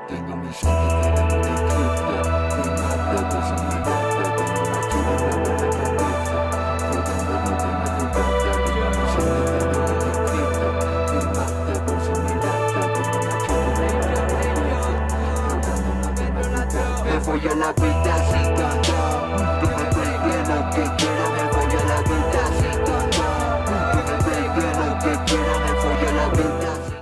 Tengo millones de gramos de cripto y más locos en mi boca. Tengo más chulos en la cabeza. Jugando no tengo ni boca. Tengo millones de gramos de cripto y más locos en mi boca. Tengo más chulos en la cabeza. Jugando no tengo ni boca. Me voy a la vida sin cantar. Que me peguen lo que quiera. Me voy a la vida sin cantar. Que me peguen lo que quiera. Me voy a la vida sin.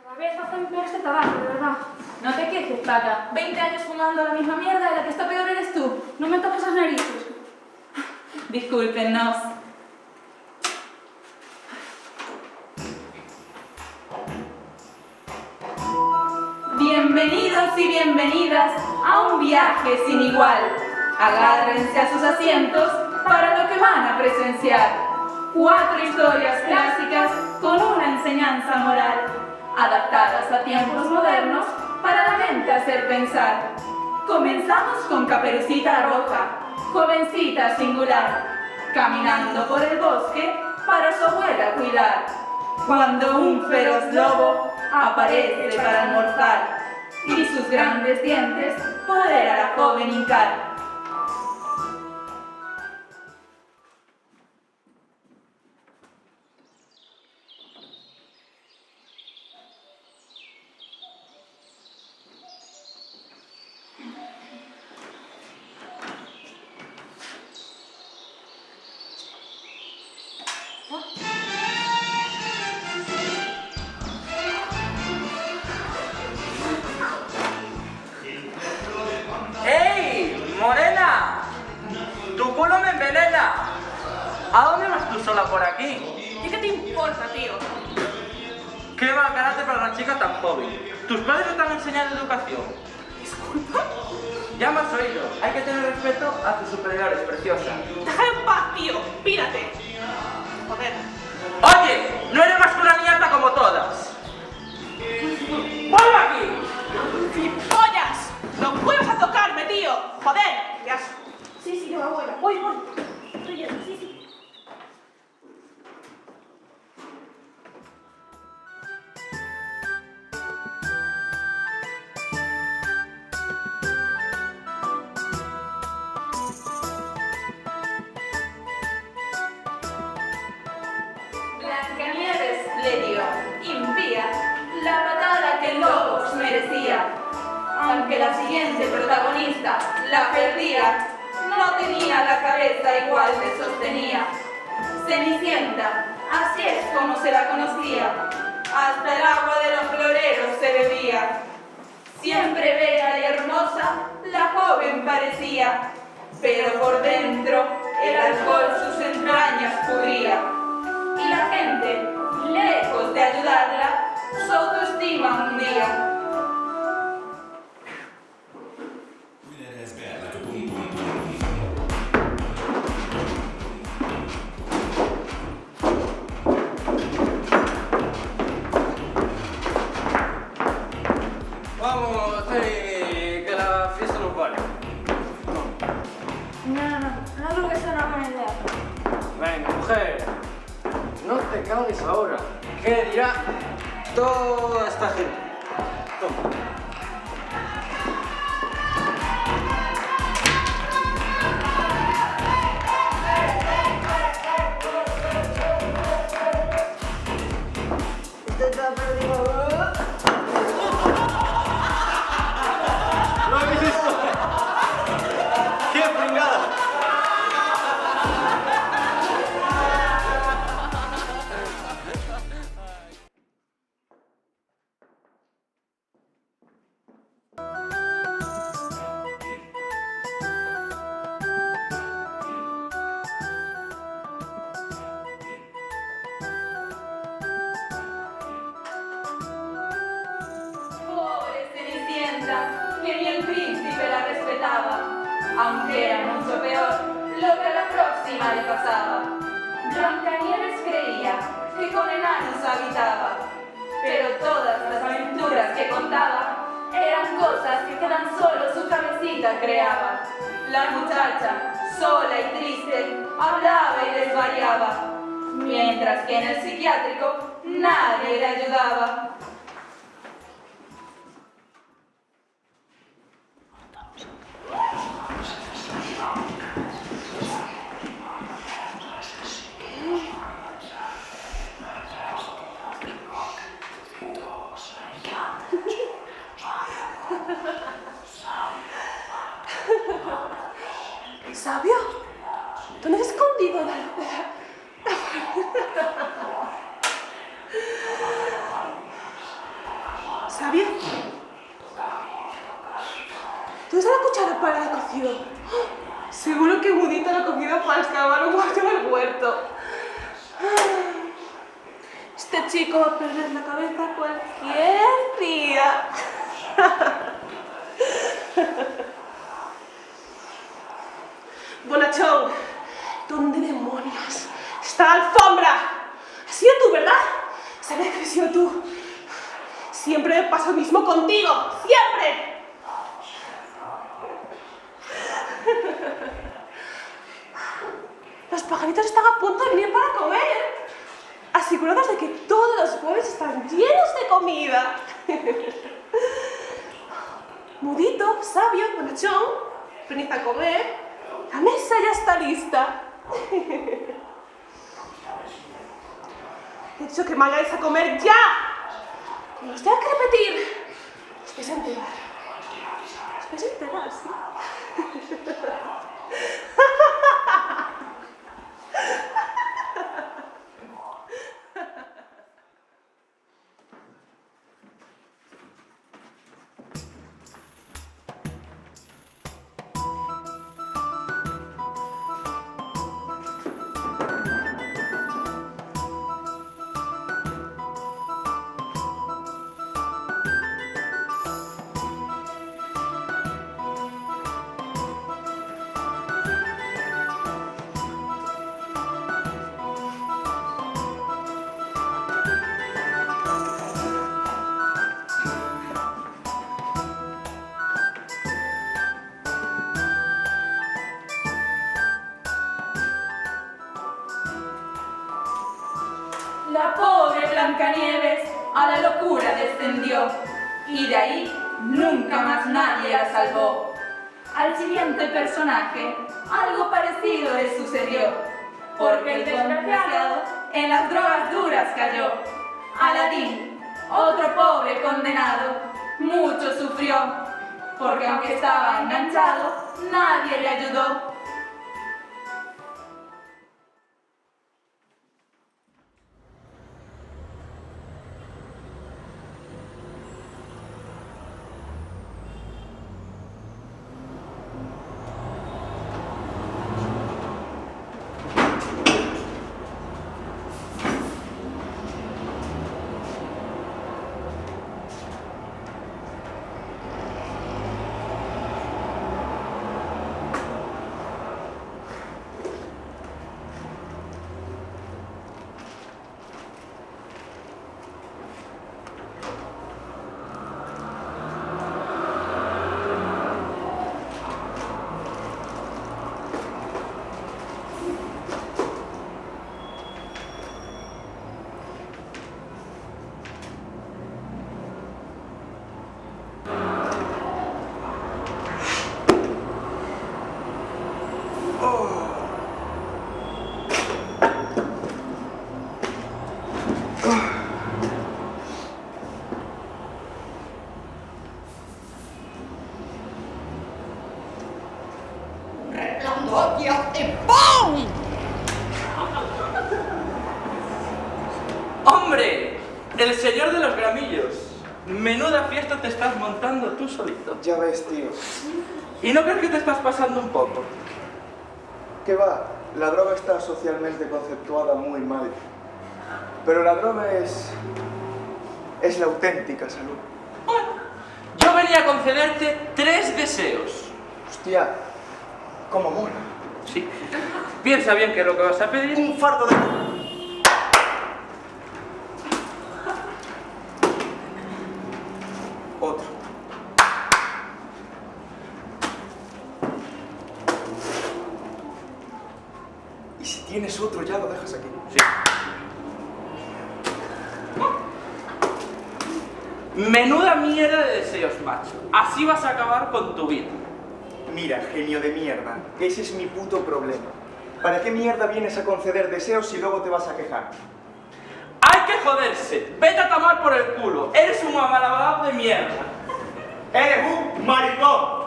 Cada vez hacen peor este tabaco, de verdad. No te quejes, pata. 20 años fumando la misma mierda y la que está peor eres tú. No me toques las narices. Discúlpenos. Bienvenidos y bienvenidas a un viaje sin igual. Agárrense a sus asientos para lo que van a presenciar. 4 historias clásicas con una enseñanza moral, adaptadas a tiempos modernos para la mente hacer pensar. Comenzamos con Caperucita Roja, jovencita singular, caminando por el bosque para su abuela cuidar. Cuando un feroz lobo aparece para almorzar y sus grandes dientes poder a la joven hincar. ¡Ey, morena! ¡Tu culo me envenena! ¿A dónde vas tú sola por aquí? ¿Y qué te importa, tío? ¡Qué mal carácter para una chica tan joven! ¿Tus padres no te han enseñado educación? ¿Disculpa? Ya me has oído. Hay que tener respeto a tus superiores, preciosa. Deja en paz, tío. Pírate. Joder. ¡Oye! ¡No eres más que una niñata como todas! ¡Vuelve aquí! ¡Gilipollas! ¡No vuelvas a tocarme, tío! ¡Joder! Ya. Sí, yo abuela. Voy. Estoy yendo, sí. Blancanieves le dio, impía, la patada que el lobo merecía. Aunque la siguiente protagonista la perdía, no tenía la cabeza igual que sostenía. Cenicienta, así es como se la conocía, hasta el agua de los floreros se bebía. Siempre bella y hermosa, la joven parecía, pero por dentro el alcohol sus entrañas pudría. Y la gente, lejos de ayudarla, su autoestima hundía. Vamos, que la fiesta nos vale. No creo que sea una buena idea. Venga, mujer, no te cagues ahora. ¿Qué dirá toda esta gente? Toma. ¿No habéis visto? ¡Qué pringada! Pobre Cenicienta, que ni el príncipe la respetaba, aunque era mucho peor lo que a la próxima le pasaba. Blancanieves creía que con enanos habitaba, pero todas las aventuras que contaba eran cosas que tan solo su cabecita creaba. La muchacha, sola y triste, hablaba y desvariaba. que en el psiquiátrico nadie le ayudaba. ¿Sabio? ¿Dónde has escondido la... ¿Sabio? ¿Dónde está la cuchara para la cocción? Seguro que Mudito la ha cogido para excavar un huerto en el huerto. Este chico va a perder la cabeza cualquier día. Bonachón, ¿dónde demonios está la alfombra? ¿Has sido tú, verdad? Sabes que has sido tú. Siempre me pasa lo mismo contigo, siempre. Los pajaritos están a punto de venir para comer. Asegurados de que todos los huevos están llenos de comida. Mudito, Sabio, Bonachón, venid a comer. La mesa ya está lista. He dicho que me hagáis a comer ya. Como os tengo que repetir, os vais a enterar. Os vais a enterar, sí. La pobre Blancanieves a la locura descendió y de ahí nunca más nadie la salvó. Al siguiente personaje algo parecido le sucedió, porque el desgraciado en las drogas duras cayó. Aladín, otro pobre condenado, mucho sufrió, porque aunque estaba enganchado, nadie le ayudó. Y hace ¡pum! ¡Hombre! El señor de los gramillos. Menuda fiesta te estás montando tú solito. Ya ves, tío. ¿Y no crees que te estás pasando un poco? ¿Qué va? La droga está socialmente conceptuada muy mal. Pero la droga es la auténtica salud. Bueno, yo venía a concederte 3 deseos. Hostia, cómo mola. Sí. Piensa bien qué es lo que vas a pedir. Un fardo de... Otro. Y si tienes otro ya lo dejas aquí. Sí. Menuda mierda de deseos, macho. Así vas a acabar con tu vida. Mira, genio de mierda, ese es mi puto problema. ¿Para qué mierda vienes a conceder deseos si luego te vas a quejar? Hay que joderse. Vete a tomar por el culo. Eres un amalabado de mierda. ¡Eres un maricón!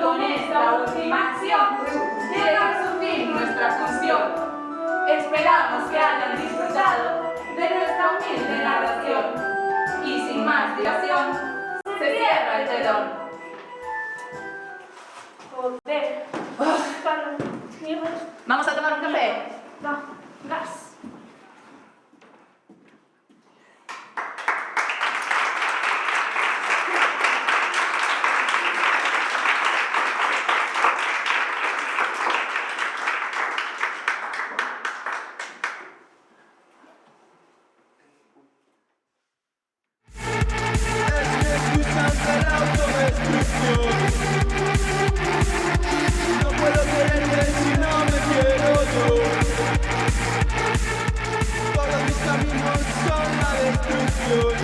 Con esta última acción llega a su fin nuestra función. Esperamos que hayan disfrutado de nuestra humilde narración. Y sin más dilación, se cierra el telón. Joder. ¿Vamos a tomar un café? No, gas. No puedo quererte si no me quiero yo. Todos mis caminos son la destrucción.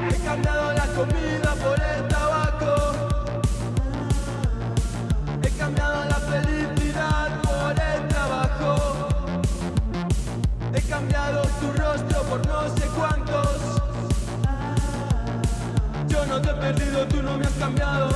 He cambiado la comida por el tabaco. He cambiado la felicidad por el trabajo. He cambiado tu rostro por no sé cuántos. Yo no te he perdido, tú no me has cambiado.